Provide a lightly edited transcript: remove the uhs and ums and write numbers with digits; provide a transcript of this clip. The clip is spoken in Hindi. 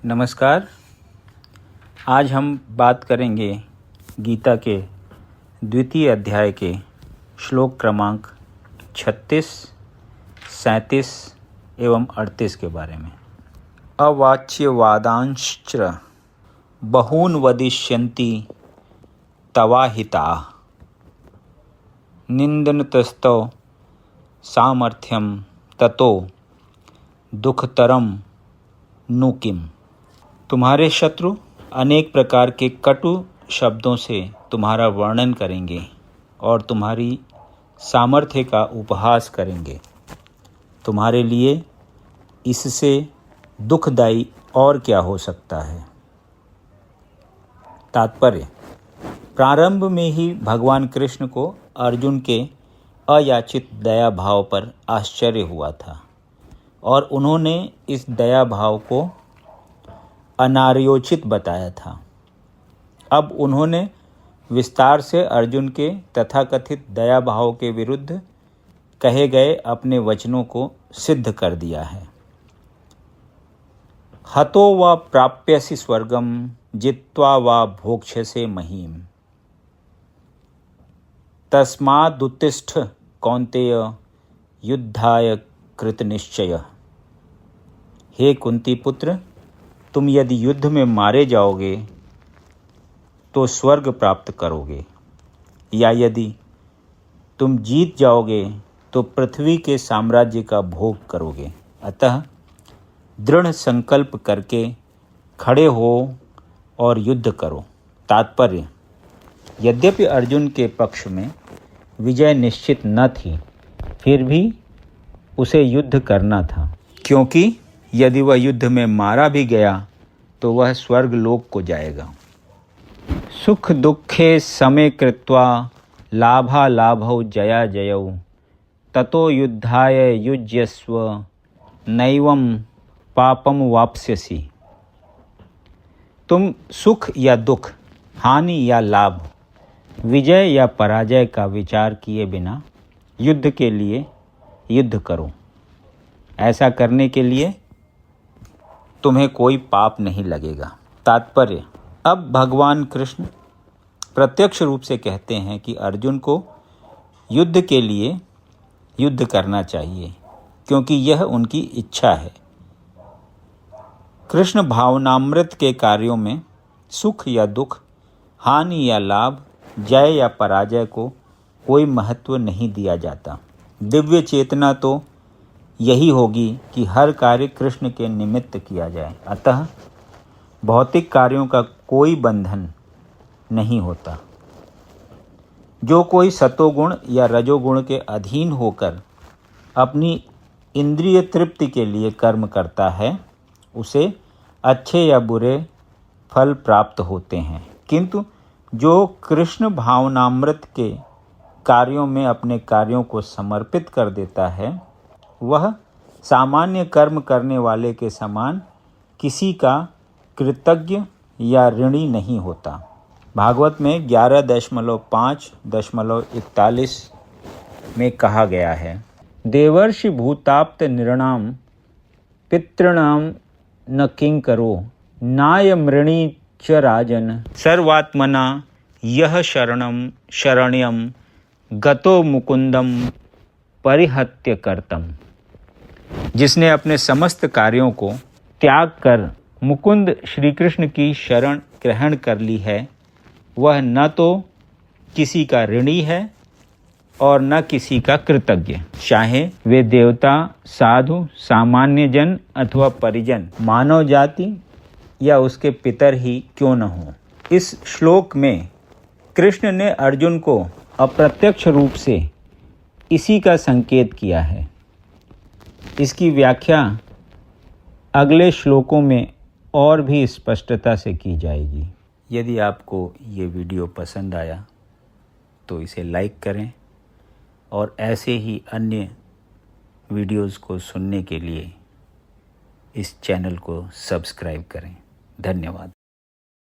नमस्कार। आज हम बात करेंगे गीता के द्वितीय अध्याय के श्लोक क्रमांक 36, 37 एवं 38 के बारे में। अवाच्यवादांश्च बहून् वदिष्यन्ति तवाहिताः निन्दन्तस्तव सामर्थ्यं ततो दुःखतरं नु किम्। तुम्हारे शत्रु अनेक प्रकार के कटु शब्दों से तुम्हारा वर्णन करेंगे और तुम्हारी सामर्थ्य का उपहास करेंगे। तुम्हारे लिए इससे दुखदायी और क्या हो सकता है। तात्पर्य: प्रारंभ में ही भगवान कृष्ण को अर्जुन के अयाचित दया भाव पर आश्चर्य हुआ था और उन्होंने इस दया भाव को अनार्योचित बताया था। अब उन्होंने विस्तार से अर्जुन के तथाकथित दया भाव के विरुद्ध कहे गए अपने वचनों को सिद्ध कर दिया है। हतो वा प्राप्यसि स्वर्गम जित्वा वा भोक्ष्यसे महीम तस्मादुत्तिष्ठ कौन्तेय युद्धाय कृतनिश्चय। हे कुंती पुत्र, तुम यदि युद्ध में मारे जाओगे तो स्वर्ग प्राप्त करोगे, या यदि तुम जीत जाओगे तो पृथ्वी के साम्राज्य का भोग करोगे। अतः दृढ़ संकल्प करके खड़े हो और युद्ध करो। तात्पर्य: यद्यपि अर्जुन के पक्ष में विजय निश्चित न थी, फिर भी उसे युद्ध करना था, क्योंकि यदि वह युद्ध में मारा भी गया तो वह स्वर्ग लोक को जाएगा। सुख दुखे समे कृत्वा लाभालाभौ जया जयौ ततो युद्धाय युज्यस्व नैवं पापम वाप्स्यसि। तुम सुख या दुख, हानि या लाभ, विजय या पराजय का विचार किए बिना युद्ध के लिए युद्ध करो। ऐसा करने के लिए तुम्हें कोई पाप नहीं लगेगा। तात्पर्य: अब भगवान कृष्ण प्रत्यक्ष रूप से कहते हैं कि अर्जुन को युद्ध के लिए युद्ध करना चाहिए, क्योंकि यह उनकी इच्छा है। कृष्ण भावनामृत के कार्यों में सुख या दुख, हानि या लाभ, जय या पराजय को कोई महत्व नहीं दिया जाता। दिव्य चेतना तो यही होगी कि हर कार्य कृष्ण के निमित्त किया जाए। अतः भौतिक कार्यों का कोई बंधन नहीं होता। जो कोई सतोगुण या रजोगुण के अधीन होकर अपनी इंद्रिय तृप्ति के लिए कर्म करता है, उसे अच्छे या बुरे फल प्राप्त होते हैं। किंतु जो कृष्ण भावनामृत के कार्यों में अपने कार्यों को समर्पित कर देता है, वह सामान्य कर्म करने वाले के समान किसी का कृतज्ञ या ऋणी नहीं होता। भागवत में 11.5.41 में कहा गया है, देवर्षि भूताप्त नृणाम पितॄणाम न किंकरो नाय मृणी च राजन सर्वात्मना यह शरणम शरण्यम गतो मुकुंदम परिहत्य कर्तम। जिसने अपने समस्त कार्यों को त्याग कर मुकुंद श्री कृष्ण की शरण ग्रहण कर ली है, वह न तो किसी का ऋणी है और न किसी का कृतज्ञ, चाहे वे देवता, साधु, सामान्य जन अथवा परिजन, मानव जाति या उसके पितर ही क्यों न हो। इस श्लोक में कृष्ण ने अर्जुन को अप्रत्यक्ष रूप से इसी का संकेत किया है। इसकी व्याख्या अगले श्लोकों में और भी स्पष्टता से की जाएगी। यदि आपको ये वीडियो पसंद आया तो इसे लाइक करें और ऐसे ही अन्य वीडियोज़ को सुनने के लिए इस चैनल को सब्सक्राइब करें। धन्यवाद।